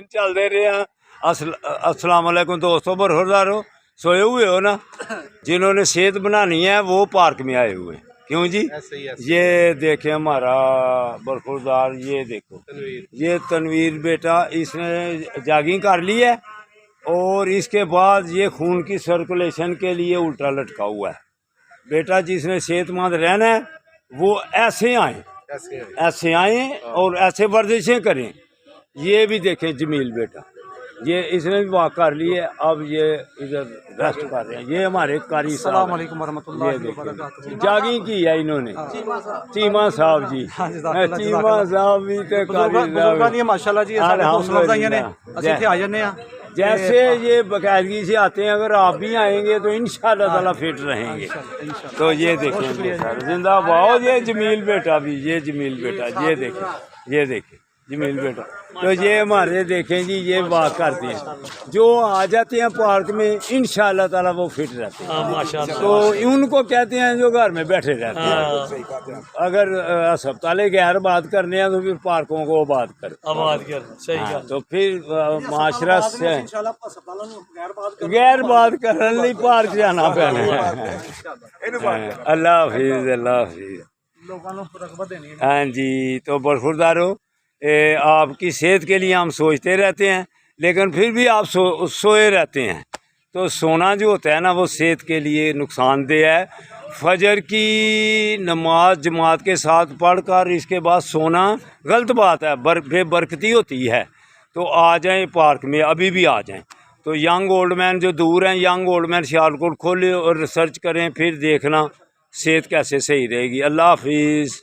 चलते रहे हैं। अस्सलाम वालेकुम दोस्तों, बरखुरदारो सोए हुए हो ना? जिन्होंने सेहत बनानी है वो पार्क में आए हुए। क्यों जी? ये देखें हमारा बरखुरदार, ये देखो ये तनवीर बेटा, इसने जॉगिंग कर ली है और इसके बाद ये खून की सर्कुलेशन के लिए उल्टा लटका हुआ है। बेटा जिसने सेहतमंद रहना है वो ऐसे आए, ऐसे आए और ऐसे वर्जिशें करें। ये भी देखें जमील बेटा, ये इसने भी वॉक कर ली है, अब ये इधर रेस्ट कर रहे हैं। ये हमारे कारी अस्सलाम वालेकुम वरहमतुल्लाहि वबरकातुहू। जॉगिंग की है इन्होंने। चीमा साहब जी, चीमा साहब भी ते कारी ਬਜ਼ੁਰਗਾਂ ਦੀਆਂ ਮਾਸ਼ਾਅੱਲਾ ਜੀ ਸਾਡੇ ਹੌਸਲਾ ਅਫਜ਼ਾਈਆਂ ਨੇ, ਅਸੀਂ ਇੱਥੇ ਆ ਜੰਨੇ ਆ। जैसे ये बाकायदगी से आते हैं, अगर आप भी आएंगे तो इंशाअल्लाह ताला फिट रहेंगे। तो ये देखें जिंदाबाद, ये जमील बेटा भी, ये जमील बेटा, ये देखें जमील बेटा। तो ये हमारे देखें जी, ये वाक करते हैं, जो आ जाते हैं पार्क में इंशाअल्लाह ताला वो फिट रहते हैं माशाअल्लाह। तो उनको कहते हैं जो घर में बैठे रहते हैं। अगर अस्पताले गैर बात करने हैं तो फिर पार्कों को आबाद कर सही। तो फिर माशरा से गैर बात करने लिए पार्क जाना पैना है। अल्लाह हाफिज़, अल्लाह हाफिज़। हाँ जी, तो बरखुरदारो, आपकी सेहत के लिए हम सोचते रहते हैं, लेकिन फिर भी आप सोए रहते हैं। तो सोना जो होता है ना, वो सेहत के लिए नुकसानदेह है। फजर की नमाज जमात के साथ पढ़कर इसके बाद सोना गलत बात है, बेबरकती होती है। तो आ जाएं पार्क में, अभी भी आ जाएं। तो यंग ओल्ड मैन जो दूर हैं, यंग ओल्ड मैन सियालकोट खोलें और रिसर्च करें, फिर देखना सेहत कैसे सही रहेगी। अल्लाह हाफिज़।